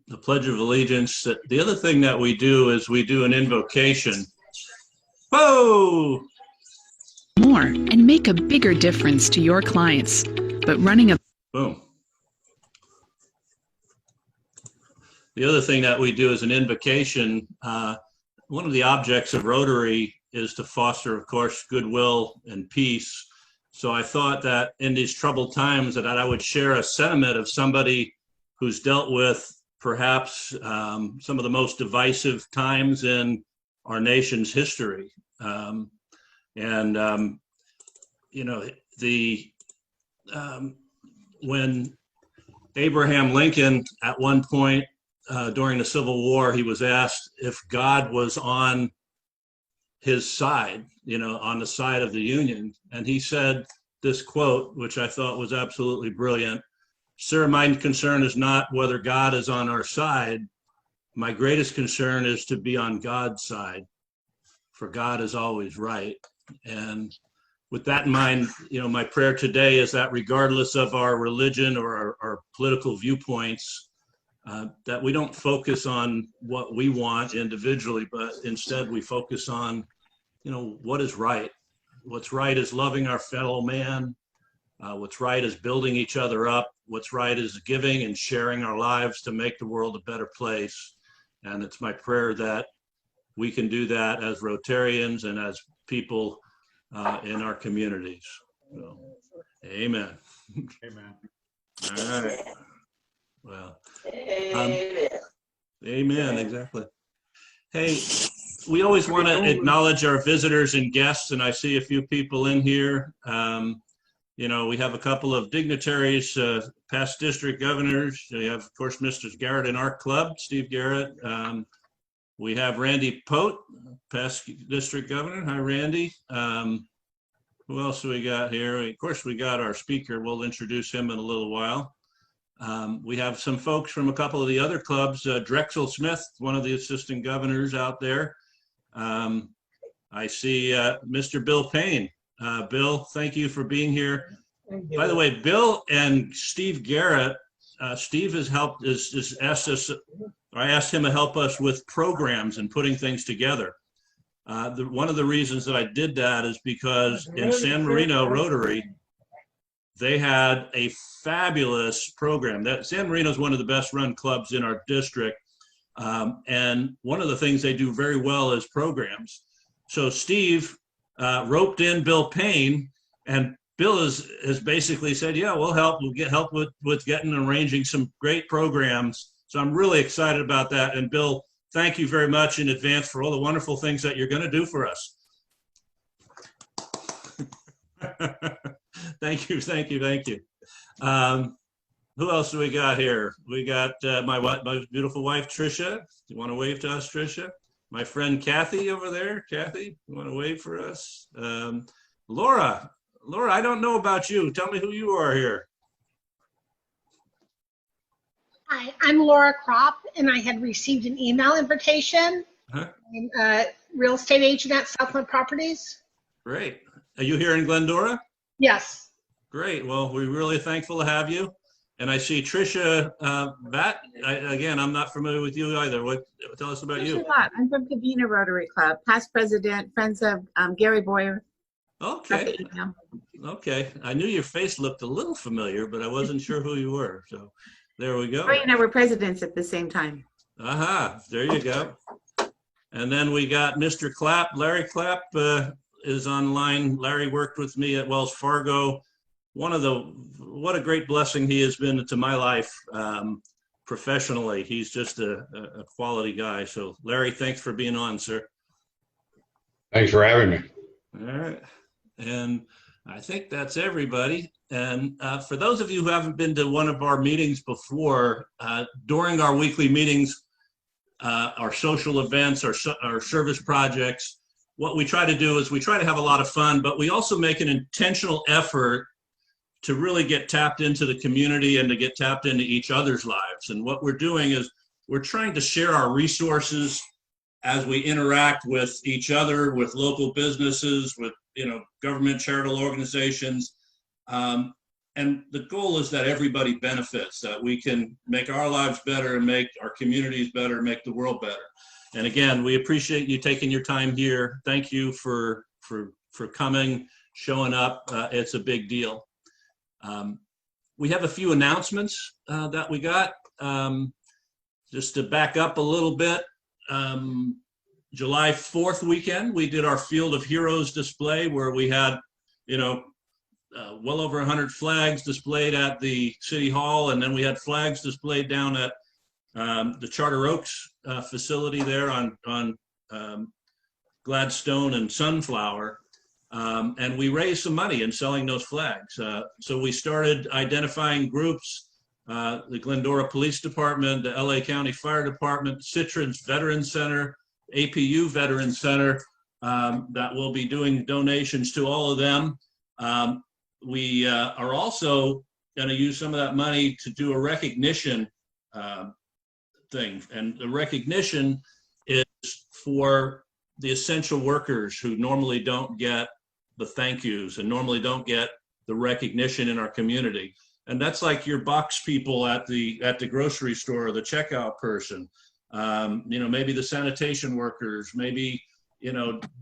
the Pledge of Allegiance. The other thing that we do is we do an invocation. Whoa! More and make a bigger difference to your clients. But running a boom. The other thing that we do is an invocation. One of the objects of Rotary is to foster, of course, goodwill and peace. So I thought that in these troubled times that I would share a sentiment of somebody who's dealt with perhaps some of the most divisive times in our nation's history. When Abraham Lincoln, at one point during the Civil War, he was asked if God was on his side, on the side of the Union. And he said this quote, which I thought was absolutely brilliant. "Sir, my concern is not whether God is on our side. My greatest concern is to be on God's side, for God is always right." And with that in mind, my prayer today is that regardless of our religion or our political viewpoints, that we don't focus on what we want individually, but instead we focus on, what is right. What's right is loving our fellow man. What's right is building each other up. What's right is giving and sharing our lives to make the world a better place. And it's my prayer that we can do that as Rotarians and as people in our communities. So, amen. Amen. All right. Well, amen, exactly. Hey, we always want to acknowledge our visitors and guests, and I see a few people in here. We have a couple of dignitaries, past district governors. We have, of course, Mr. Garrett in our club, Steve Garrett. We have Randy Pote, past district governor. Hi, Randy. Who else do we got here? Of course, we got our speaker. We'll introduce him in a little while. We have some folks from a couple of the other clubs. Drexel Smith, one of the assistant governors out there. I see Mr. Bill Payne. Bill, thank you for being here. By the way, Bill and Steve Garrett, Steve has helped, has asked us, I asked him to help us with programs and putting things together. One of the reasons that I did that is because in San Marino Rotary, they had a fabulous program. San Marino is one of the best run clubs in our district. And one of the things they do very well is programs. So Steve roped in Bill Payne, and Bill has basically said, yeah, we'll help. We'll get help with getting and arranging some great programs. So I'm really excited about that. And Bill, thank you very much in advance for all the wonderful things that you're going to do for us. Thank you. Who else do we got here? We got my beautiful wife, Tricia. You want to wave to us, Tricia? My friend Kathy over there. Kathy, you want to wave for us? Laura, I don't know about you. Tell me who you are here. Hi, I'm Laura Kropp, and I had received an email invitation. Huh? I'm a real estate agent at Southland Properties. Great. Are you here in Glendora? Yes. Great. Well, we're really thankful to have you. And I see Tricia Batt. Again, I'm not familiar with you either. Tell us about you. I'm from Covina Rotary Club, past president, friends of Gary Boyer. Okay. Okay. I knew your face looked a little familiar, but I wasn't sure who you were. So there we go. Ray and I were presidents at the same time. Aha. There you go. And then we got Mr. Clapp. Larry Clapp is online. Larry worked with me at Wells Fargo. What a great blessing he has been to my life professionally. He's just a quality guy. So Larry, thanks for being on, sir. Thanks for having me. All right. And I think that's everybody. And for those of you who haven't been to one of our meetings before, during our weekly meetings, our social events, our service projects, what we try to do is we try to have a lot of fun, but we also make an intentional effort to really get tapped into the community and to get tapped into each other's lives. And what we're doing is we're trying to share our resources as we interact with each other, with local businesses, with government charitable organizations. and the goal is that everybody benefits, that we can make our lives better and make our communities better, make the world better. And again, we appreciate you taking your time here. Thank you for coming, showing up. It's a big deal. We have a few announcements that we got. Just to back up a little bit, July 4th weekend, we did our Field of Heroes display where we had, well over 100 flags displayed at the City Hall, and then we had flags displayed down at the Charter Oaks facility there on Gladstone and Sunflower. And we raised some money in selling those flags. So we started identifying groups, the Glendora Police Department, the LA County Fire Department, Citron's Veterans Center, APU Veterans Center, that will be doing donations to all of them. We are also going to use some of that money to do a recognition thing. And the recognition is for the essential workers who normally don't get the thank yous and normally don't get the recognition in our community. And that's like your box people at the grocery store, or the checkout person, maybe the sanitation workers, maybe,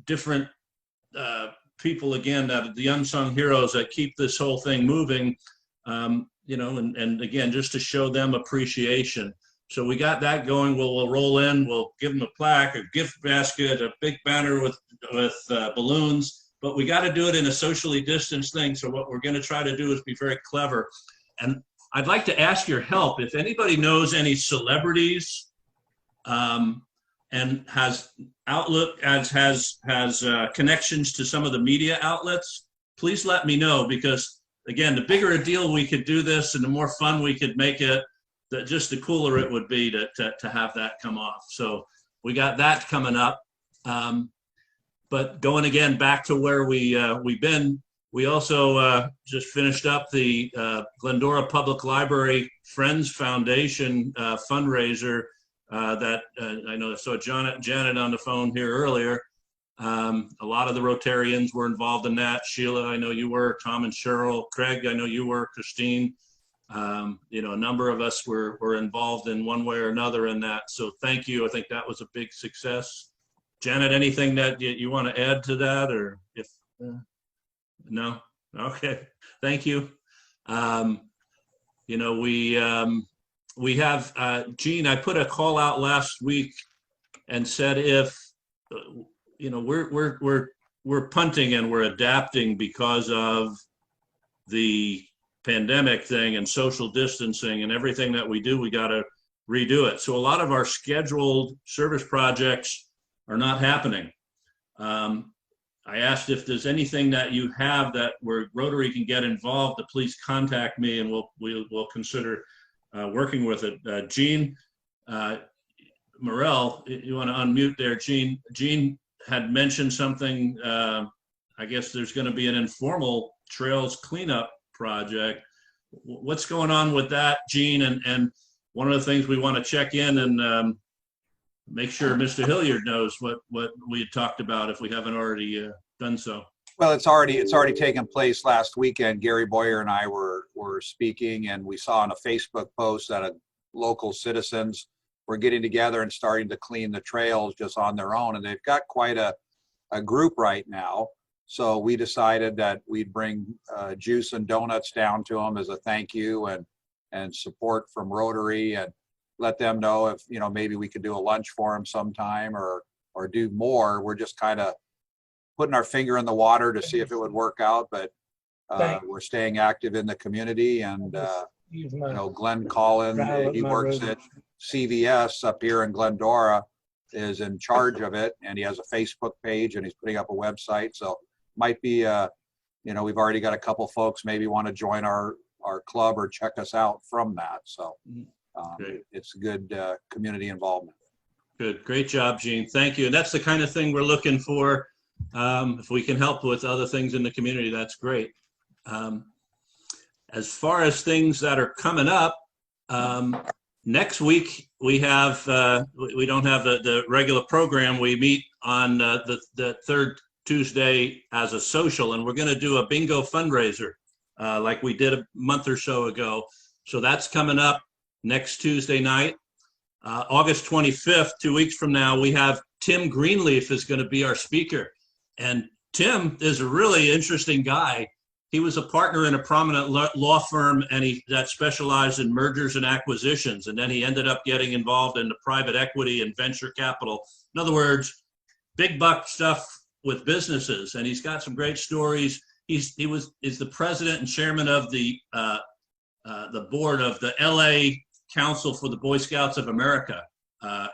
different people, again, the unsung heroes that keep this whole thing moving, and again, just to show them appreciation. So we got that going. We'll roll in, we'll give them a plaque, a gift basket, a big banner with balloons, but we got to do it in a socially distanced thing. So what we're going to try to do is be very clever. And I'd like to ask your help. If anybody knows any celebrities and has connections to some of the media outlets, please let me know, because again, the bigger a deal we could do this and the more fun we could make it, just the cooler it would be to have that come off. So we got that coming up. But going again back to where we've been, we also just finished up the Glendora Public Library Friends Foundation fundraiser that I know I saw Janet on the phone here earlier. A lot of the Rotarians were involved in that. Sheila, I know you were. Tom and Cheryl. Craig, I know you were. Christine. A number of us were involved in one way or another in that. So thank you. I think that was a big success. Janet, anything that you want to add to that, or if no? Okay, thank you. We have Gene. I put a call out last week and said if we're punting and we're adapting because of the pandemic thing and social distancing and everything that we do, we got to redo it. So a lot of our scheduled service projects are not happening. I asked if there's anything that you have that where Rotary can get involved, to please contact me and we'll consider working with it. Gene Morel, you want to unmute there, Gene? Gene had mentioned something. I guess there's going to be an informal trails cleanup project. What's going on with that, Gene? And one of the things we want to check in and make sure Mr. Hilliard knows what we had talked about if we haven't already done so. Well, it's already taken place last weekend. Gary Boyer and I were speaking, and we saw on a Facebook post that local citizens were getting together and starting to clean the trails just on their own, and they've got quite a group right now. So we decided that we'd bring juice and donuts down to them as a thank you and support from Rotary, and let them know if maybe we could do a lunch for them sometime or do more. We're just kind of putting our finger in the water to see if it would work out, but we're staying active in the community. And Glenn Collin, he works at CVS up here in Glendora, is in charge of it, and he has a Facebook page and he's putting up a website. So might be we've already got a couple folks maybe want to join our club or check us out from that. So it's good community involvement. Good, great job, Gene. Thank you. And that's the kind of thing we're looking for. If we can help with other things in the community, that's great. As far as things that are coming up, next week we have we don't have the regular program. We meet on the third Tuesday as a social, and we're going to do a bingo fundraiser. like we did a month or so ago. So that's coming up next Tuesday night. August 25th, 2 weeks from now, we have Tim Greenleaf is going to be our speaker. And Tim is a really interesting guy. He was a partner in a prominent law firm, and that specialized in mergers and acquisitions. And then he ended up getting involved in the private equity and venture capital. In other words, big buck stuff with businesses. And he's got some great stories. Is the president and chairman of the board of the LA Council for the Boy Scouts of America.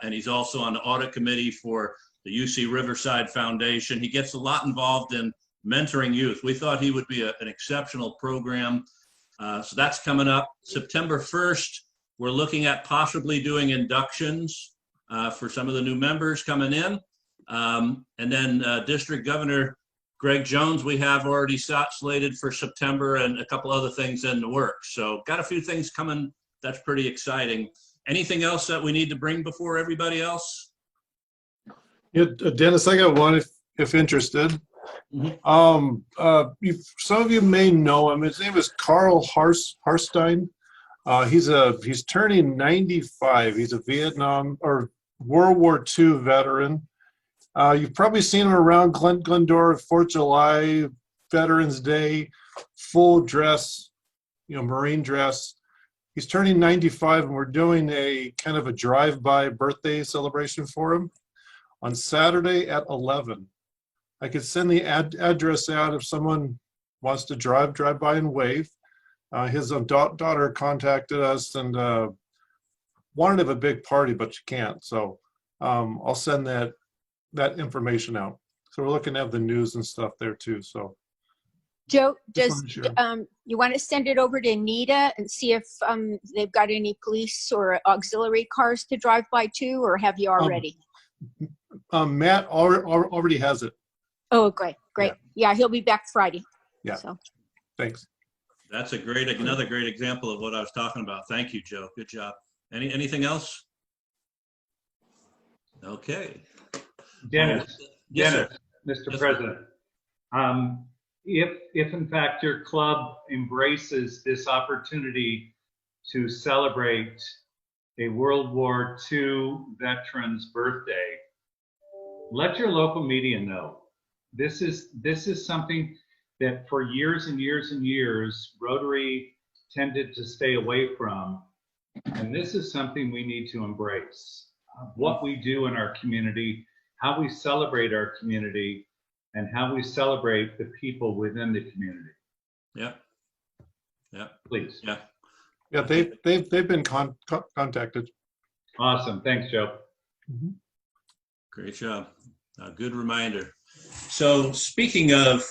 And he's also on the audit committee for the UC Riverside Foundation. He gets a lot involved in mentoring youth. We thought he would be an exceptional program. So that's coming up. September 1st, we're looking at possibly doing inductions for some of the new members coming in. And then District Governor Greg Jones, we have already slated for September, and a couple other things in the works. So got a few things coming. That's pretty exciting. Anything else that we need to bring before everybody else? Yeah, Dennis, I got one if interested. Mm-hmm. Some of you may know him. His name is Carl Hearthstein. He's turning 95. He's a Vietnam or World War II veteran. You've probably seen him around Glendora, 4th of July, Veterans Day, full dress, Marine dress. He's turning 95, and we're doing a kind of a drive-by birthday celebration for him on Saturday at 11. I could send the address out if someone wants to drive by and wave. His daughter contacted us and wanted to have a big party, but she can't. So I'll send that information out. So we're looking at the news and stuff there too. So Joe, sure. You want to send it over to Nita and see if they've got any police or auxiliary cars to drive by too, or have you already? Matt already has it. Oh, great. Yeah, he'll be back Friday. Yeah. So. Thanks. That's another great example of what I was talking about. Thank you, Joe. Good job. Anything else? Okay. Dennis, Yes, sir. Mr. Yes, President, if in fact your club embraces this opportunity to celebrate a World War II veteran's birthday, let your local media know. This is something that for years and years and years, Rotary tended to stay away from. And this is something we need to embrace. What we do in our community, how we celebrate our community, and how we celebrate the people within the community. Yeah. Please. Yeah. They've been contacted. Awesome. Thanks, Joe. Mm-hmm. Great job. Good reminder. So speaking of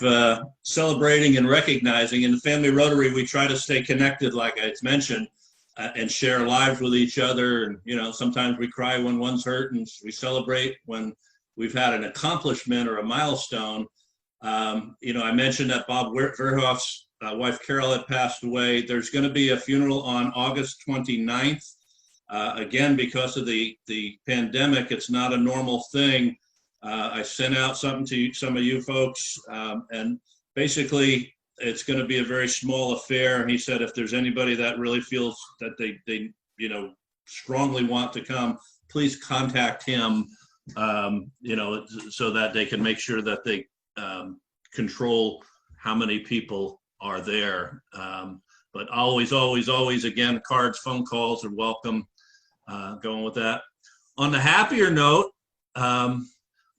celebrating and recognizing, in the Family Rotary, we try to stay connected, like I mentioned, and share lives with each other. And, sometimes we cry when one's hurt, and we celebrate when we've had an accomplishment or a milestone. I mentioned that Bob Verhoef's wife Carol had passed away. There's going to be a funeral on August 29th. Again, because of the pandemic, it's not a normal thing. I sent out something to some of you folks, and basically it's going to be a very small affair. He said if there's anybody that really feels that they strongly want to come, please contact him, so that they can make sure that they control how many people are there. But always, again, cards, phone calls are welcome. Going with that. On the happier note,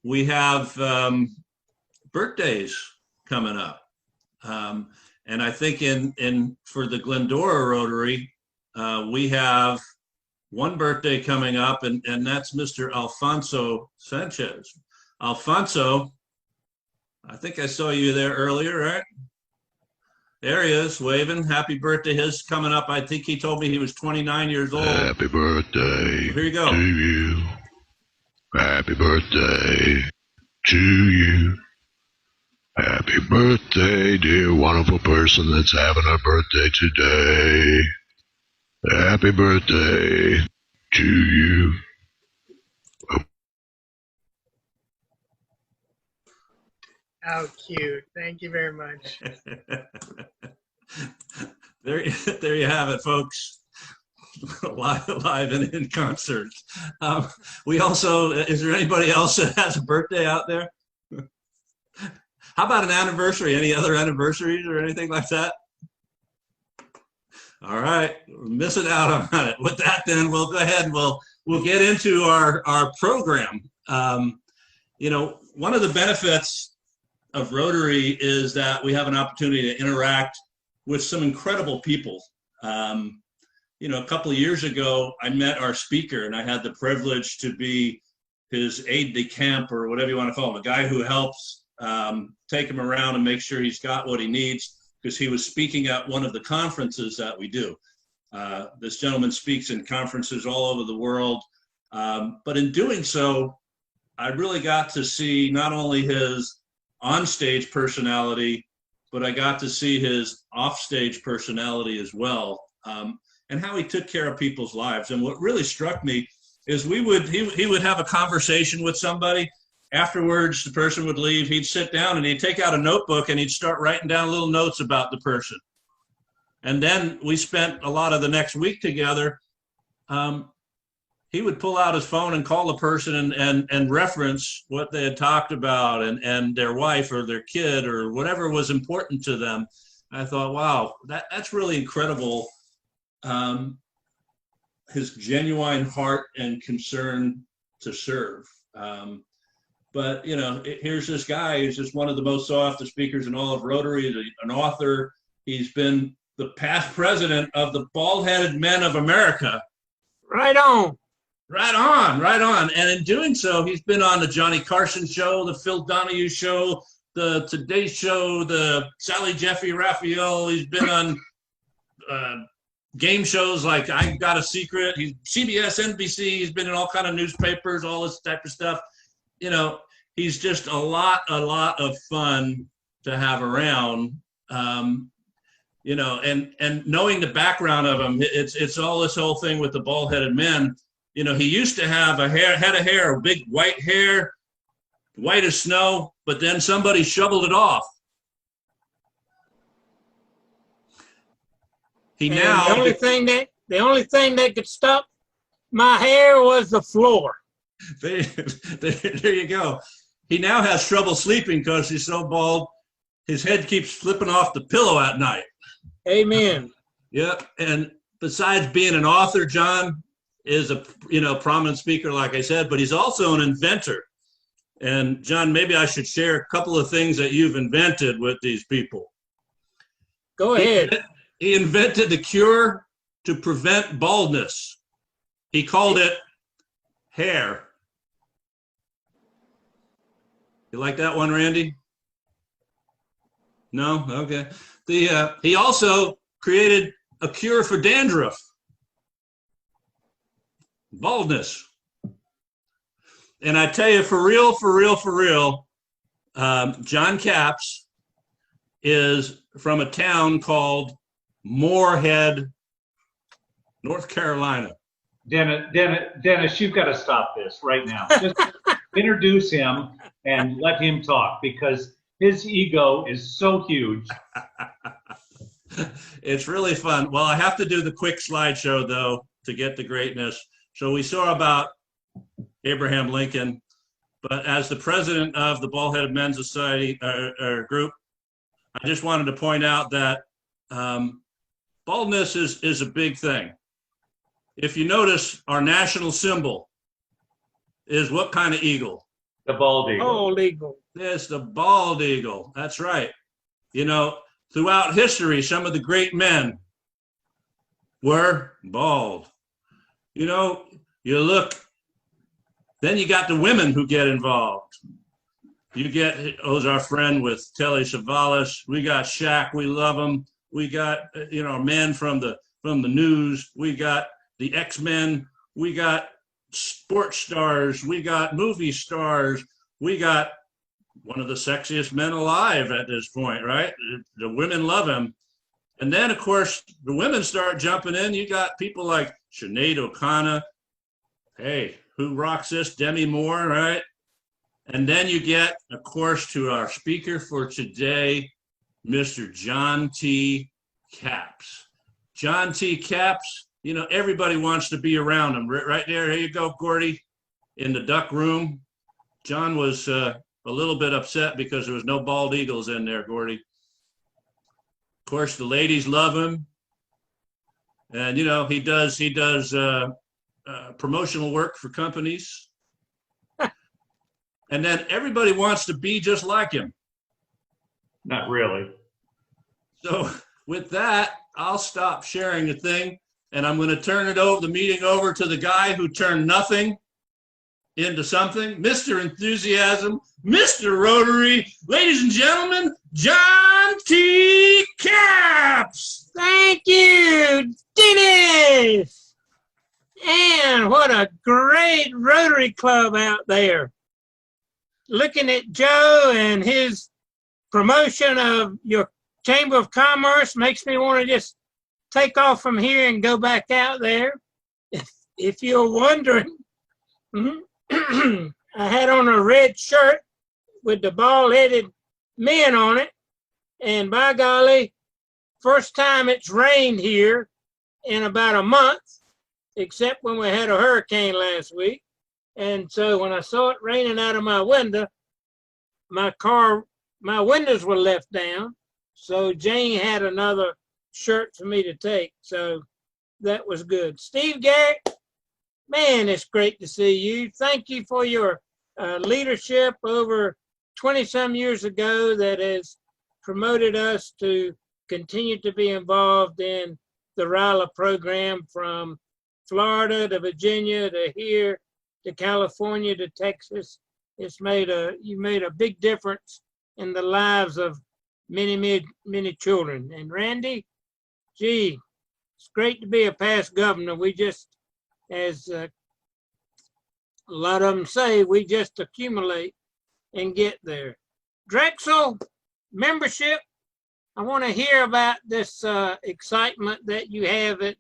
we have birthdays coming up. And I think for the Glendora Rotary, we have one birthday coming up, and that's Mr. Alfonso Sanchez. Alfonso, I think I saw you there earlier, right? There he is, waving. Happy birthday. His coming up. I think he told me he was 29 years old. Happy birthday. Here you go. To you. Happy birthday to you. Happy birthday, dear wonderful person that's having a birthday today. Happy birthday to you. How cute. Thank you very much. There you have it, folks. live and in concert. We also, is there anybody else that has a birthday out there? How about an anniversary? Any other anniversaries or anything like that? All right, we're missing out on it. With that, then we'll go ahead and we'll get into our program. You know, one of the benefits of Rotary is that we have an opportunity to interact with some incredible people. You know, a couple of years ago, I met our speaker, and I had the privilege to be his aide de camp, or whatever you want to call him, a guy who helps take him around and make sure he's got what he needs, because he was speaking at one of the conferences that we do. This gentleman speaks in conferences all over the world, but in doing so, I really got to see not only his onstage personality, but I got to see his offstage personality as well. And how he took care of people's lives. And what really struck me is he would have a conversation with somebody. Afterwards, the person would leave. He'd sit down and he'd take out a notebook and he'd start writing down little notes about the person. And then we spent a lot of the next week together. He would pull out his phone and call the person and reference what they had talked about and their wife or their kid or whatever was important to them. I thought, wow, that's really incredible. His genuine heart and concern to serve. But, you know, here's this guy who's just one of the most sought-after speakers in all of Rotary. He's an author. He's been the past president of the Bald-Headed Men of America. Right on. Right on, right on. And in doing so, he's been on the Johnny Carson show, the Phil Donahue show, the Today Show, the Sally Jeffrey Raphael. He's been on game shows like I Got a Secret. He's CBS, NBC. He's been in all kind of newspapers, all this type of stuff. You know, he's just a lot of fun to have around. You know, and knowing the background of him, it's all this whole thing with the bald-headed men. You know, he used to have a head of hair, big white hair, white as snow, but then somebody shoveled it off. The only thing that could stop my hair was the floor. There you go. He now has trouble sleeping because he's so bald. His head keeps flipping off the pillow at night. Amen. Yep. And besides being an author, John is a prominent speaker, like I said, but he's also an inventor. And John, maybe I should share a couple of things that you've invented with these people. Go ahead. He invented the cure to prevent baldness. He called it hair. You like that one, Randy? No? Okay. He also created a cure for dandruff. Baldness. And I tell you, for real, John Capps is from a town called Moorhead, North Carolina. Dennis, you've got to stop this right now. Just introduce him and let him talk, because his ego is so huge. It's really fun. Well, I have to do the quick slideshow, though, to get the greatness. So we saw about Abraham Lincoln, but as the president of the Bald-Headed Men's Society group, I just wanted to point out that baldness is a big thing. If you notice, our national symbol is what kind of eagle? The bald eagle. Bald eagle. It's the bald eagle. That's right. You know, throughout history, some of the great men were bald. You know, you look, then you got the women who get involved. You get, our friend with Telly Savalas. We got Shaq. We love him. We got, men from the news. We got the X-Men. We got sports stars. We got movie stars. We got one of the sexiest men alive at this point, right? The women love him. And then, of course, the women start jumping in. You got people like Sinead O'Connor. Hey, who rocks this? Demi Moore, right? And then you get, of course, to our speaker for today, Mr. John T. Capps. John T. Capps, you know, everybody wants to be around him. Right there, here you go, Gordy, in the duck room. John was a little bit upset because there was no bald eagles in there, Gordy. Of course, the ladies love him. And, you know, he does promotional work for companies. And then everybody wants to be just like him. Not really. So with that, I'll stop sharing the thing, and I'm going to turn the meeting over to the guy who turned nothing into something, Mr. Enthusiasm, Mr. Rotary, ladies and gentlemen, John T. Capps. Thank you, Dennis. And what a great Rotary Club out there. Looking at Joe and his promotion of your Chamber of Commerce makes me want to just take off from here and go back out there. If you're wondering, I had on a red shirt with the bald-headed men on it, and by golly, first time it's rained here in about a month, except when we had a hurricane last week. And so when I saw it raining out of my window, my windows were left down. So Jane had another shirt for me to take. So that was good. Steve Garrett, man, it's great to see you. Thank you for your leadership over 20-some years ago that has promoted us to continue to be involved in the RILA program from Florida to Virginia to here to California to Texas. You made a big difference in the lives of many children. And Randy, gee, it's great to be a past governor. We just, as a lot of them say, we just accumulate and get there. Drexel membership, I want to hear about this excitement that you have at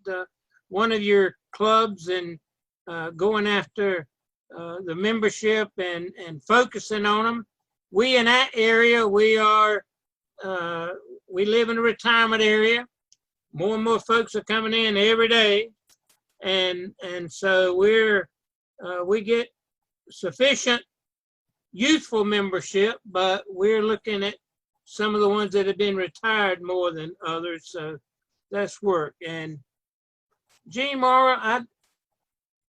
one of your clubs and going after the membership and focusing on them. We in that area, we live in a retirement area. More and more folks are coming in every day, and so we get sufficient youthful membership, but we're looking at some of the ones that have been retired more than others. So that's work. And G. Mara,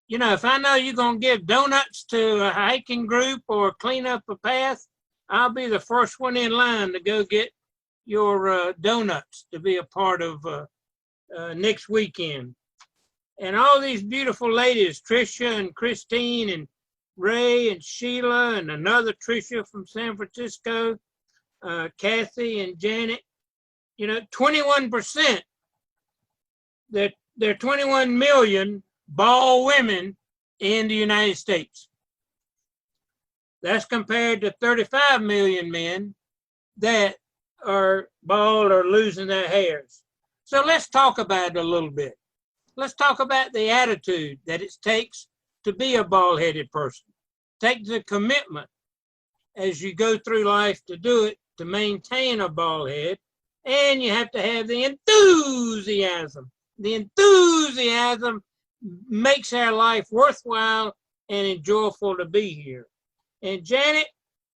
if I know you're going to give donuts to a hiking group or clean up a path, I'll be the first one in line to go get your donuts to be a part of next weekend. And all these beautiful ladies, Tricia and Christine and Ray and Sheila and another Tricia from San Francisco, Kathy and Janet, 21%, there are 21 million bald women in the United States. That's compared to 35 million men that are bald or losing their hairs. So let's talk about it a little bit. Let's talk about the attitude that it takes to be a bald-headed person. Take the commitment as you go through life to do it, to maintain a bald head, and you have to have the enthusiasm. The enthusiasm makes our life worthwhile and enjoyable to be here. And Janet,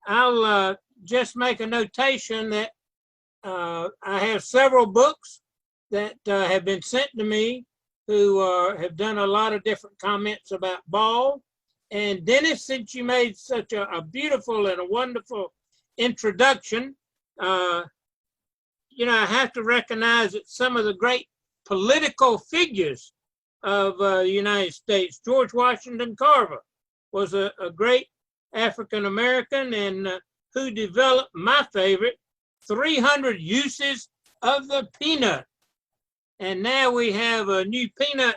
I'll just make a notation that I have several books that have been sent to me who have done a lot of different comments about bald. And Dennis, since you made such a beautiful and a wonderful introduction, I have to recognize that some of the great political figures of the United States, George Washington Carver was a great African-American and who developed my favorite, 300 uses of the peanut. And now we have a new peanut,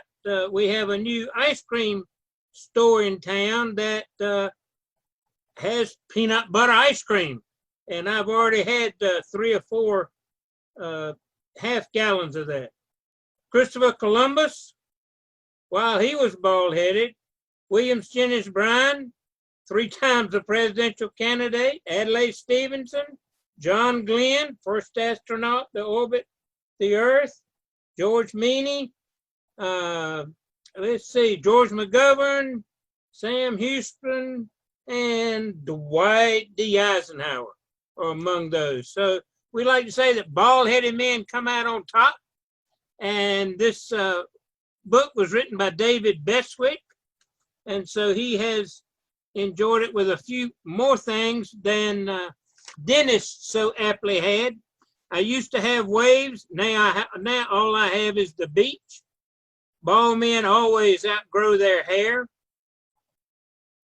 we have a new ice cream store in town that has peanut butter ice cream. And I've already had 3 or 4 half gallons of that. Christopher Columbus, while he was bald-headed, William Jennings Bryan, 3 times a presidential candidate, Adlai Stevenson, John Glenn, first astronaut to orbit the Earth, George Meany, let's see, George McGovern, Sam Houston, and Dwight D. Eisenhower are among those. So we like to say that bald-headed men come out on top. And this book was written by David Beswick. And so he has enjoyed it with a few more things than Dennis so aptly had. I used to have waves. Now all I have is the beach. Bald men always outgrow their hair.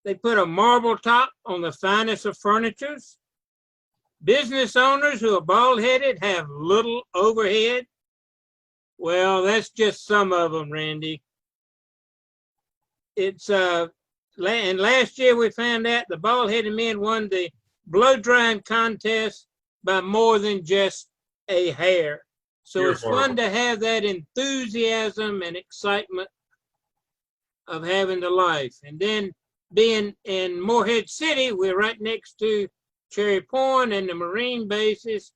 They put a marble top on the finest of furnitures. Business owners who are bald-headed have little overhead. Well, that's just some of them, Randy. It's and last year we found out the bald-headed men won the blow drying contest by more than just a hair. So You're it's horrible. fun to have that enthusiasm and excitement of having the life. And then being in Morehead City, we're right next to Cherry Point and the Marine bases.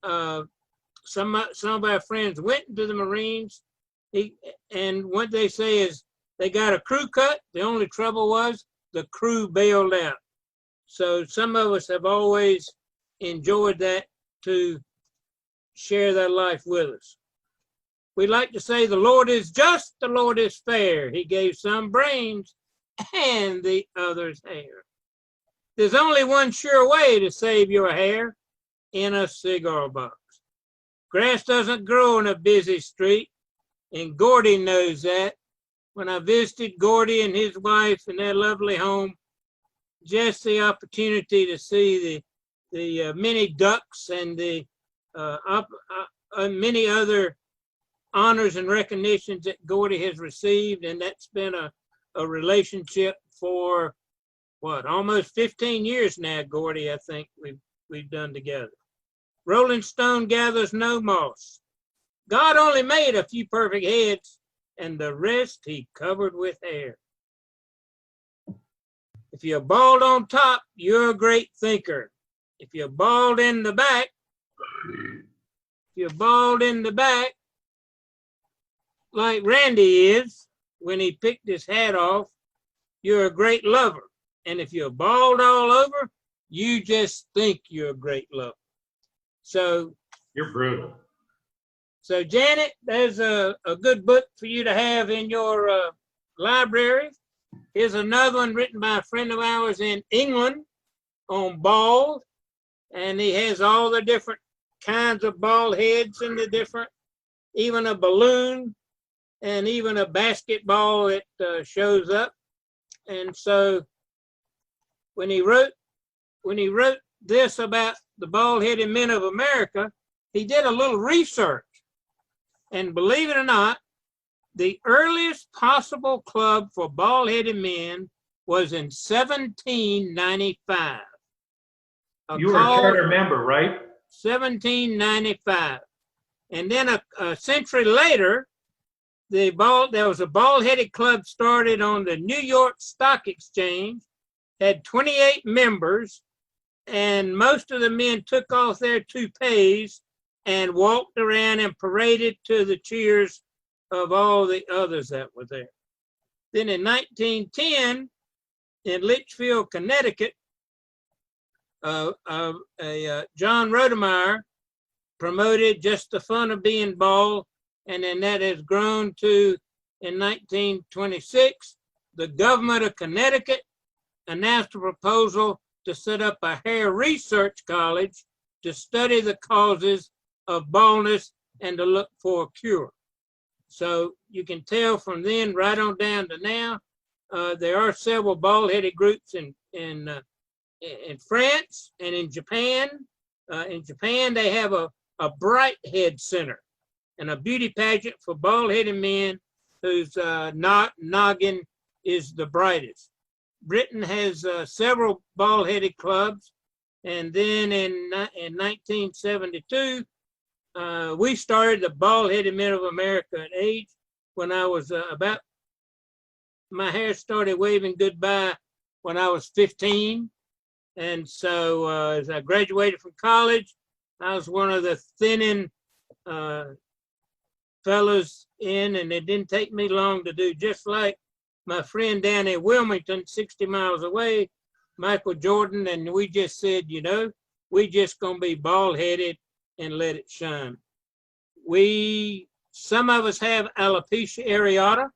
Some of our friends went into the Marines, and what they say is they got a crew cut. The only trouble was the crew bailed out. So some of us have always enjoyed that to share their life with us. We like to say the Lord is just, the Lord is fair. He gave some brains and the others hair. There's only one sure way to save your hair: in a cigar box. Grass doesn't grow in a busy street, and Gordy knows that. When I visited Gordy and his wife in their lovely home, just the opportunity to see the many ducks and the many other honors and recognitions that Gordy has received, and that's been a relationship for what, almost 15 years now, Gordy, I think we've done together. Rolling Stone gathers no moss. God only made a few perfect heads, and the rest he covered with hair. If you're bald on top, you're a great thinker. If you're bald in the back, like Randy is when he picked his hat off, you're a great lover. And if you're bald all over, you just think you're a great lover. So You're brutal. So Janet, there's a good book for you to have in your library. Here's another one written by a friend of ours in England on bald. And he has all the different kinds of bald heads and the different, even a balloon and even a basketball that shows up. And so when he wrote this about the bald-headed men of America, he did a little research. And believe it or not, the earliest possible club for bald-headed men was in 1795. You were a charter member, right? 1795. And then a century later, there was a bald-headed club started on the New York Stock Exchange, had 28 members, and most of the men took off their toupees and walked around and paraded to the cheers of all the others that were there. Then in 1910, in Litchfield, Connecticut, John Rodemeyer promoted just the fun of being bald, and then that has grown to, in 1926, the government of Connecticut announced a proposal to set up a hair research college to study the causes of baldness and to look for a cure. So you can tell from then right on down to now, there are several bald-headed groups in France and in Japan. In Japan, they have a bright head center and a beauty pageant for bald-headed men whose noggin is the brightest. Britain has several bald-headed clubs, and then in 1972, we started the Bald-Headed Men of America at age when I was my hair started waving goodbye when I was 15. And so as I graduated from college, I was one of the thinning fellows in, and it didn't take me long to do just like my friend down in Wilmington, 60 miles away, Michael Jordan, and we just said, you know, we just gonna be bald-headed and let it shine. Some of us have alopecia areata.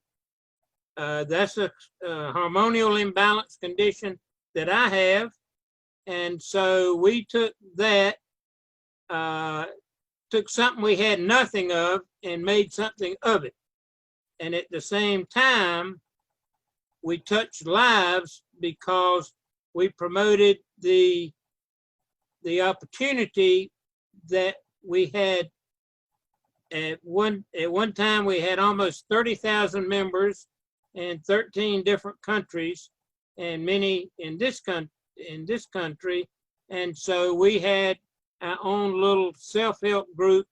That's a hormonal imbalance condition that I have. And so we took that, took something we had nothing of and made something of it. And at the same time, we touched lives because we promoted the opportunity that we had. At one time, we had almost 30,000 members in 13 different countries, and many in this country. And so we had our own little self-help group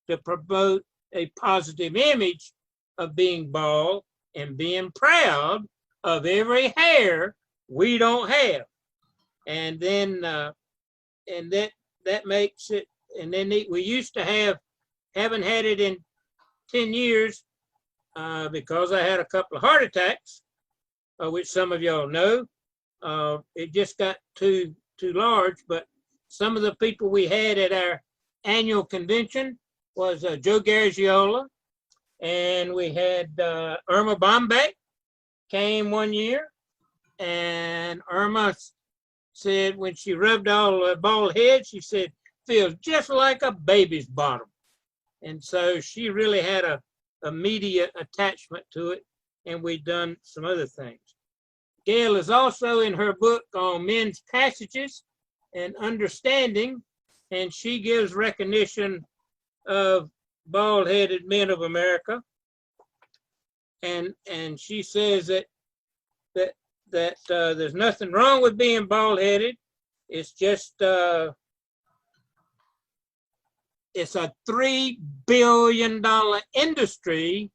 to promote a positive image of being bald and being proud of every hair we don't have. And then and that makes it. And then we used to haven't had it in 10 years because I had a couple of heart attacks, which some of y'all know. It just got too large, but some of the people we had at our annual convention was Joe Garagiola, and we had Irma Bombeck came one year, and Irma said when she rubbed all the bald head, she said, feels just like a baby's bottom. And so she really had a media attachment to it, and we've done some other things. Gail is also in her book on men's passages and understanding, and she gives recognition of bald-headed men of America. And she says that there's nothing wrong with being bald-headed. It's just it's a $3 billion industry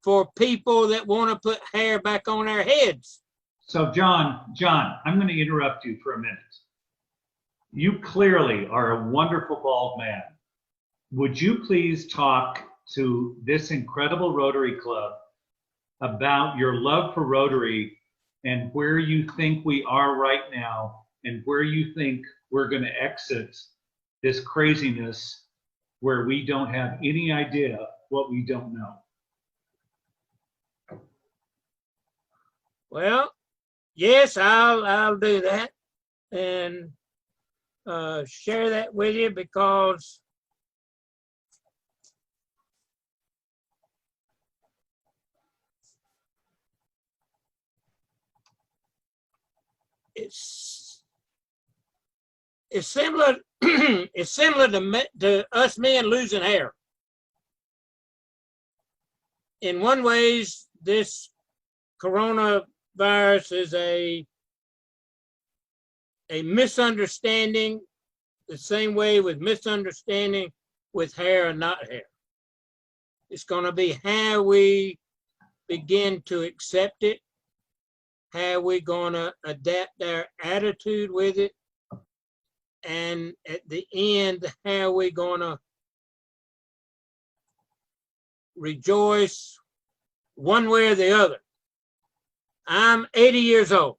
for people that want to put hair back on their heads. So John, I'm going to interrupt you for a minute. You clearly are a wonderful bald man. Would you please talk to this incredible Rotary Club about your love for Rotary and where you think we are right now and where you think we're going to exit this craziness where we don't have any idea what we don't know? Well, yes, I'll do that and share that with you because it's similar. It's similar to us men losing hair. In one ways, this coronavirus is a misunderstanding, the same way with misunderstanding with hair and not hair. It's going to be how we begin to accept it, how we're going to adapt our attitude with it, and at the end, how we're going to rejoice one way or the other. I'm 80 years old.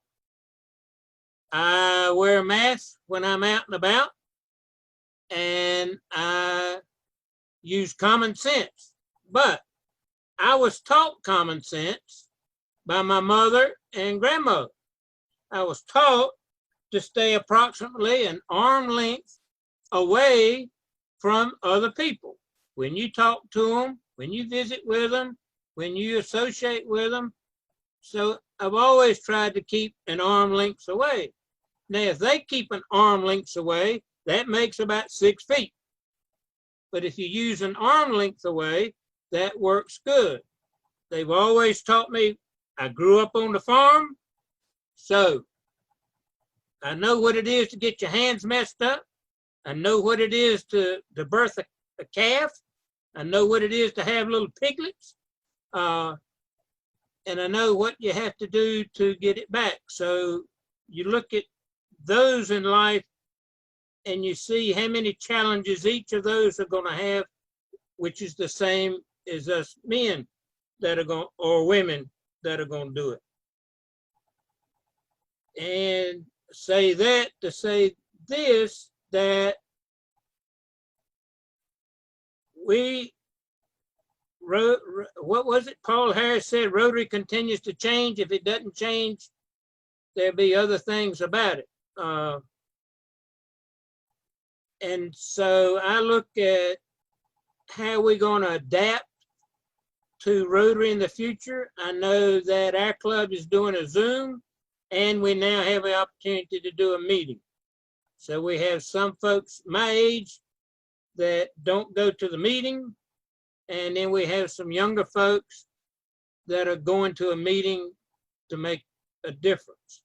I wear a mask when I'm out and about, and I use common sense. But I was taught common sense by my mother and grandmother. I was taught to stay approximately an arm length away from other people. When you talk to them, when you visit with them, when you associate with them. So I've always tried to keep an arm length away. Now, if they keep an arm length away, that makes about 6 feet. But if you use an arm length away, that works good. They've always taught me, I grew up on the farm, so I know what it is to get your hands messed up. I know what it is to birth a calf. I know what it is to have little piglets. And I know what you have to do to get it back. So you look at those in life and you see how many challenges each of those are going to have which is the same as us men that are going, or women that are going to do it. And say that to say this, that what was it Paul Harris said, Rotary continues to change. If it doesn't change, there'll be other things about it. And so I look at how we're going to adapt to Rotary in the future. I know that our club is doing a Zoom, and we now have an opportunity to do a meeting. So we have some folks my age that don't go to the meeting, and then we have some younger folks that are going to a meeting to make a difference.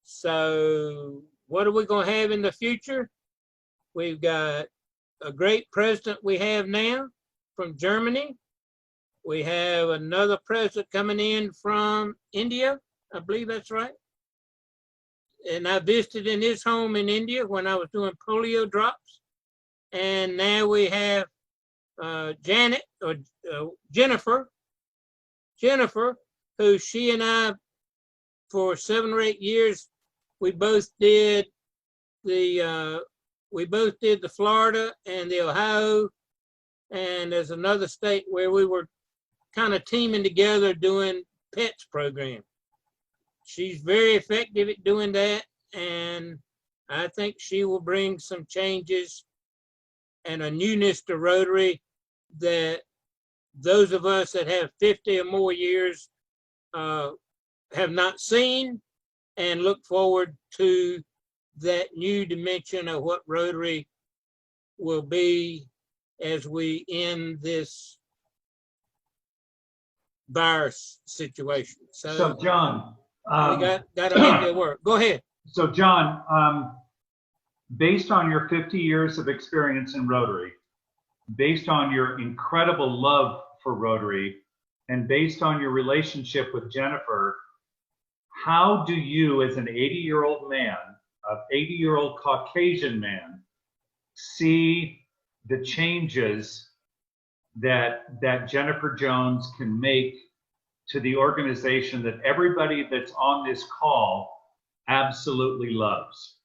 So what are we going to have in the future? We've got a great president we have now from Germany. We have another president coming in from India. I believe that's right. And I visited in his home in India when I was doing polio drops. And now we have Jennifer, who she and I, for 7 or 8 years, we both did the Florida and the Ohio, and there's another state where we were kind of teaming together doing PETS program. She's very effective at doing that, and I think she will bring some changes and a newness to Rotary that those of us that have 50 or more years have not seen, and look forward to that new dimension of what Rotary will be as we end this virus situation. So John, we got to make it work. Go ahead. So John, based on your 50 years of experience in Rotary, based on your incredible love for Rotary, and based on your relationship with Jennifer, how do you, as an 80-year-old man, an 80-year-old Caucasian man, see the changes that Jennifer Jones can make to the organization that everybody that's on this call absolutely loves?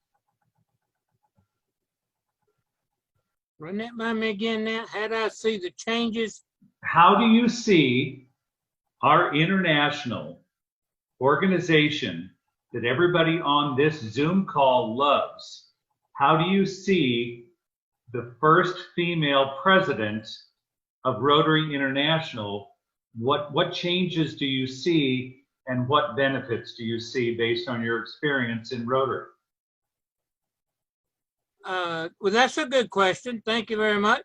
Run that by me again now. How do I see the changes? How do you see our international organization that everybody on this Zoom call loves? How do you see the first female president of Rotary International? What changes do you see, and what benefits do you see based on your experience in Rotary? Well, that's a good question. Thank you very much.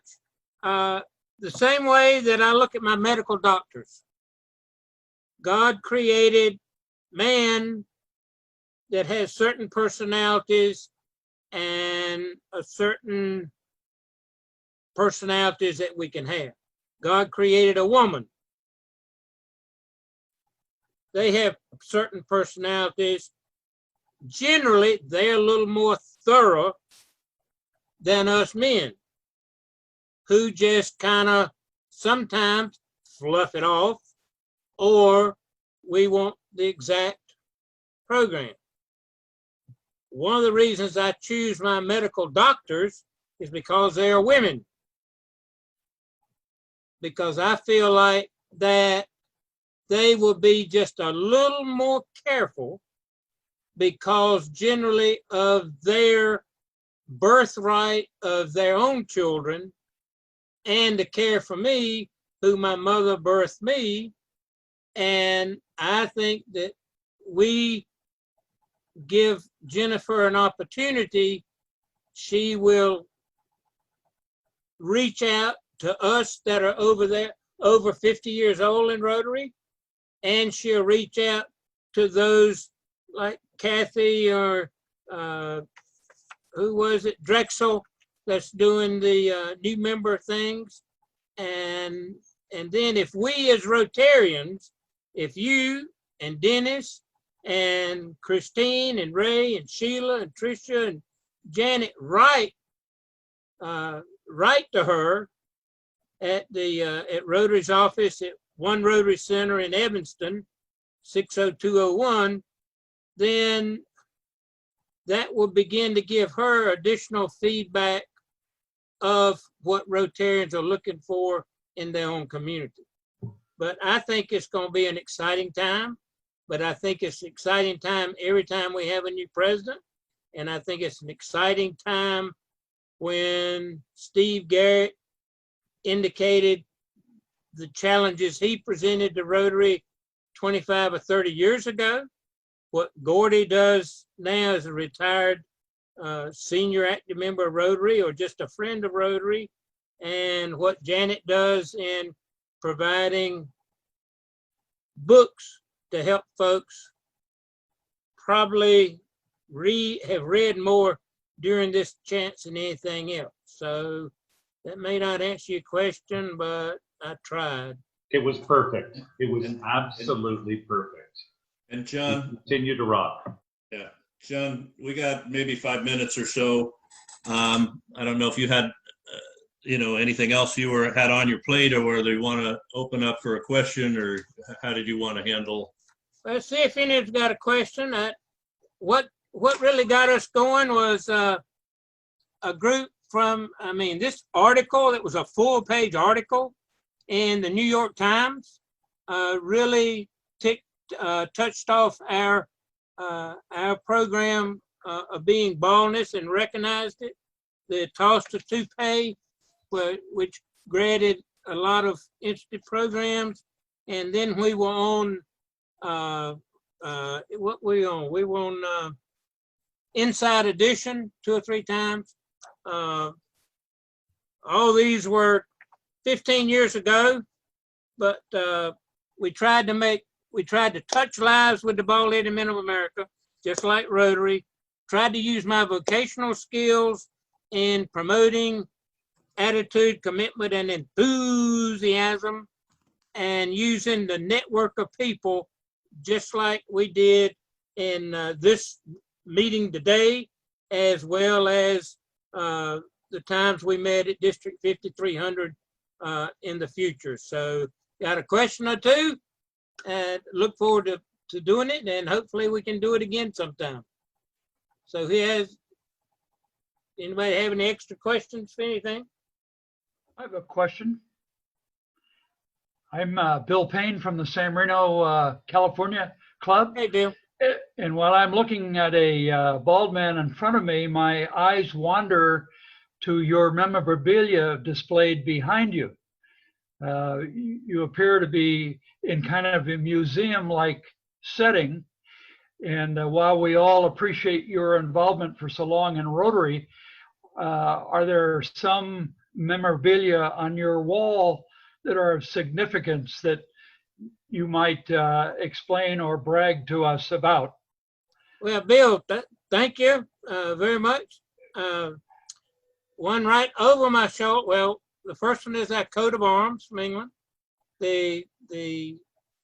The same way that I look at my medical doctors. God created man that has certain personalities and a certain personalities that we can have. God created a woman. They have certain personalities. Generally, they're a little more thorough than us men, who just kind of sometimes fluff it off, or we want the exact program. One of the reasons I choose my medical doctors is because they are women. Because I feel like that they will be just a little more careful, because generally of their birthright of their own children and to care for me, who my mother birthed me. And I think that we give Jennifer an opportunity. She will reach out to us that are over there, over 50 years old in Rotary, and she'll reach out to those like Kathy or who was it, Drexel, that's doing the new member things. And then if we as Rotarians, if you and Dennis and Christine and Ray and Sheila and Tricia and Janet write to her at Rotary's office at One Rotary Center in Evanston, 60201, then that will begin to give her additional feedback of what Rotarians are looking for in their own community. But I think it's going to be an exciting time. But I think it's an exciting time every time we have a new president. And I think it's an exciting time when Steve Garrett indicated the challenges he presented to Rotary 25 or 30 years ago. What Gordy does now as a retired senior active member of Rotary or just a friend of Rotary, and what Janet does in providing books to help folks probably have read more during this chance than anything else. So that may not answer your question, but I tried. It was perfect. It was absolutely perfect. And John, continue to rock. Yeah, John, we got maybe 5 minutes or so. I don't know if you had, anything else you had on your plate, or whether you want to open up for a question, or how did you want to handle? Let's see if anyone's got a question. What really got us going was a group from, this article, it was a full-page article in the New York Times, really touched off our program of being Baldness and recognized it. The Toss to Toupee, which granted a lot of institute programs, and then we were on what were we on? We were on Inside Edition 2 or 3 times. All these were 15 years ago, but we tried to touch lives with the Bald-Headed Men of America, just like Rotary. Tried to use my vocational skills in promoting attitude, commitment, and enthusiasm, and using the network of people, just like we did in this meeting today, as well as the times we met at District 5300 in the future. So got a question or two, and look forward to doing it, and hopefully we can do it again sometime. So anybody have any extra questions for anything? I have a question. I'm Bill Payne from the San Marino, California club. Hey, Bill. And while I'm looking at a bald man in front of me, my eyes wander to your memorabilia displayed behind you. You appear to be in kind of a museum-like setting. And while we all appreciate your involvement for so long in Rotary, are there some memorabilia on your wall that are of significance that you might explain or brag to us about? Well, Bill, thank you very much. One right over my shoulder. Well, the first one is that coat of arms from England. The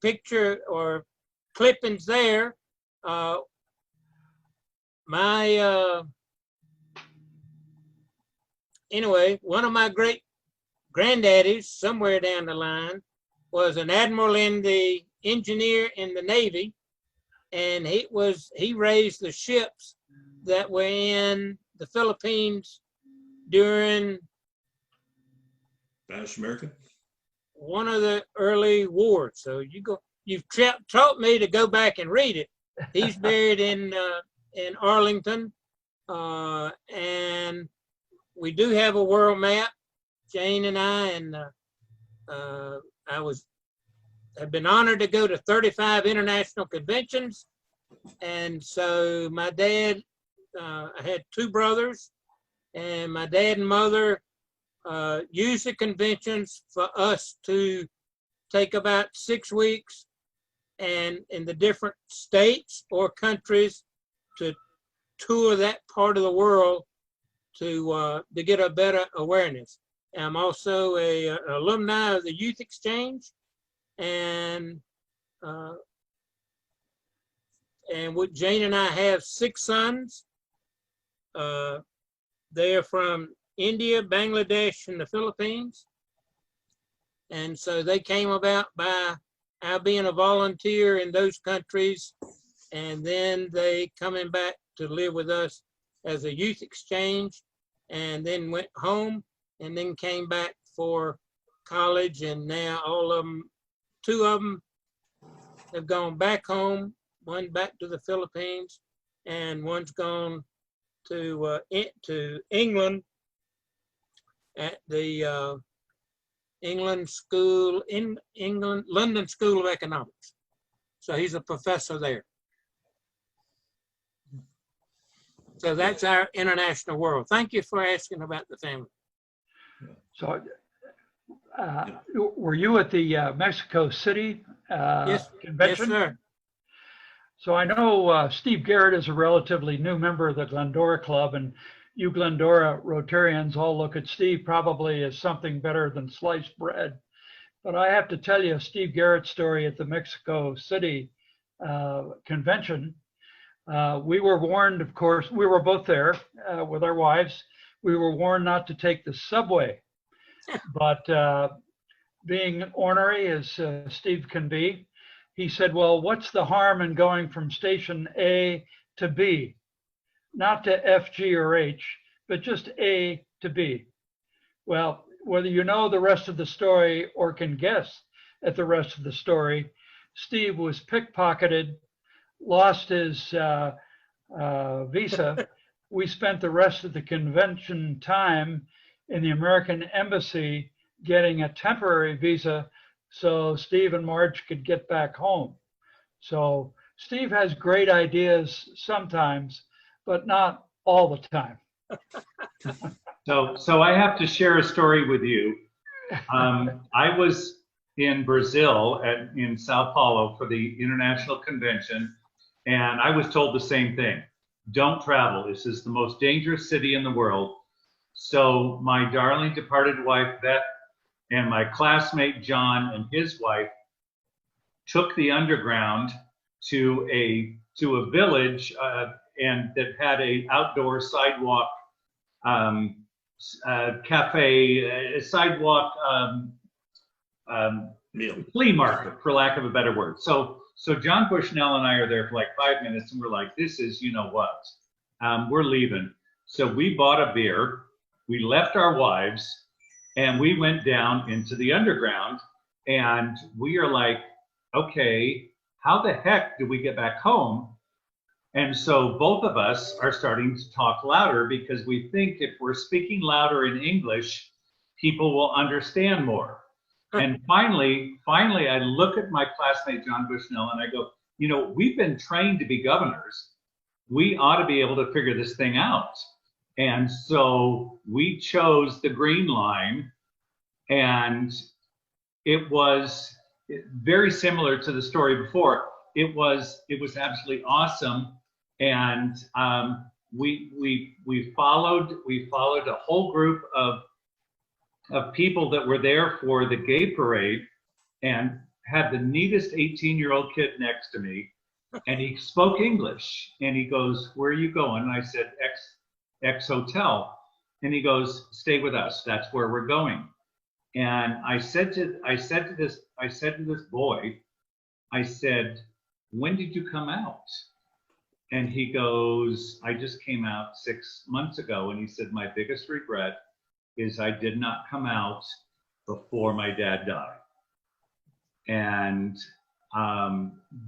picture or clippings there. Anyway, one of my great granddaddies somewhere down the line was an admiral in the engineer in the Navy, and he raised the ships that were in the Philippines during Spanish American, one of the early wars. So you've taught me to go back and read it. He's buried in Arlington, and we do have a world map, Jane and I, and I've been honored to go to 35 international conventions. And so my dad, I had 2 brothers, and my dad and mother used the conventions for us to take about 6 weeks and in the different states or countries to tour that part of the world to get a better awareness. I'm also an alumni of the Youth Exchange, and with Jane and I have 6 sons. They're from India, Bangladesh, and the Philippines. And so they came about by our being a volunteer in those countries, and then they coming back to live with us as a youth exchange, and then went home, and then came back for college. And now all of them, 2 of them have gone back home, one back to the Philippines, and one's gone to England at the London School of Economics. So he's a professor there. So that's our international world. Thank you for asking about the family. So, were you at the Mexico City Yes, convention? yes, sir. So I know Steve Garrett is a relatively new member of the Glendora Club, and you Glendora Rotarians all look at Steve probably as something better than sliced bread. But I have to tell you Steve Garrett's story at the Mexico City convention. We were warned, of course, we were both there with our wives. We were warned not to take the subway. But being ornery as Steve can be, he said, well, what's the harm in going from station A to B? Not to F, G, or H, but just A to B. Well, whether you know the rest of the story or can guess at the rest of the story, Steve was pickpocketed, lost his visa. We spent the rest of the convention time in the American Embassy getting a temporary visa so Steve and Marge could get back home. So Steve has great ideas sometimes, but not all the time. So I have to share a story with you. I was in Brazil in Sao Paulo for the international convention, and I was told the same thing. Don't travel. This is the most dangerous city in the world. So my darling departed wife, Beth, and my classmate, John, and his wife took the underground to a village and that had a outdoor sidewalk cafe, sidewalk flea market, for lack of a better word. So John Bushnell and I are there for like 5 minutes, and we're like, this is, you know what, we're leaving. So we bought a beer, we left our wives, and we went down into the underground, and we are like, okay, how the heck do we get back home? And so both of us are starting to talk louder because we think if we're speaking louder in English, people will understand more. And finally, I look at my classmate, John Bushnell, and I go, you know, we've been trained to be governors. We ought to be able to figure this thing out. And so we chose the Green Line, and it was very similar to the story before. It was absolutely awesome. And we followed a whole group of people that were there for the gay parade, and had the neatest 18-year-old kid next to me, and he spoke English, and he goes, where are you going? And I said, X hotel. And he goes, stay with us, that's where we're going. And I said to this boy, I said, when did you come out? And he goes, I just came out 6 months ago. And he said, my biggest regret is I did not come out before my dad died. And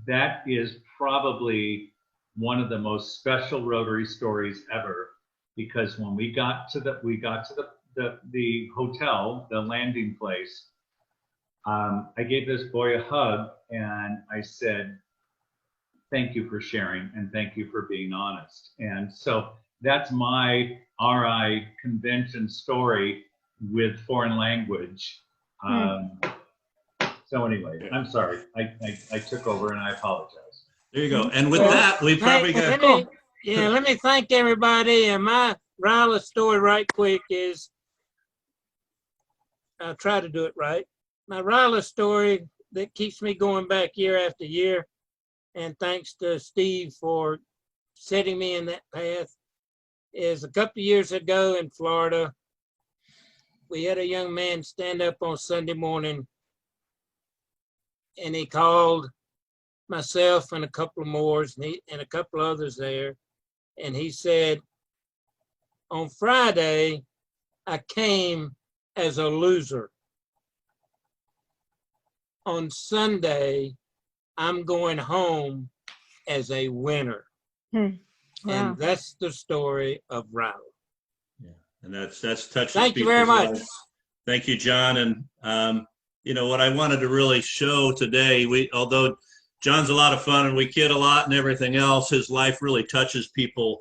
that is probably one of the most special Rotary stories ever, because when we got to the hotel, the landing place, I gave this boy a hug, and I said, thank you for sharing, and thank you for being honest. And so that's my RI convention story with foreign language. So anyway, I'm sorry, I took over, and I apologize. There you go. And with that, we probably got. Let me thank everybody. And my Ryla story right quick is, I'll try to do it right. My Ryla story that keeps me going back year after year, and thanks to Steve for setting me in that path, is a couple of years ago in Florida, we had a young man stand up on Sunday morning and he called myself and a couple of more, and a couple others there, and he said, on Friday, I came as a loser. On Sunday, I'm going home as a winner. Wow. And that's the story of Riley. Yeah, and that's touches Thank you very people's much. lives. Thank you, John. And you know what I wanted to really show today, although John's a lot of fun and we kid a lot and everything else, his life really touches people.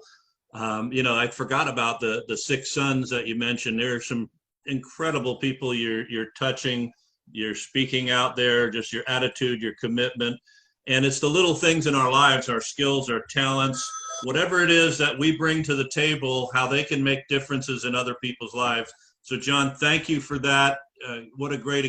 You know, I forgot about the 6 sons that you mentioned. There are some incredible people you're touching, you're speaking out there, just your attitude, your commitment. And it's the little things in our lives, our skills, our talents, whatever it is that we bring to the table, how they can make differences in other people's lives. So John, thank you for that. What a great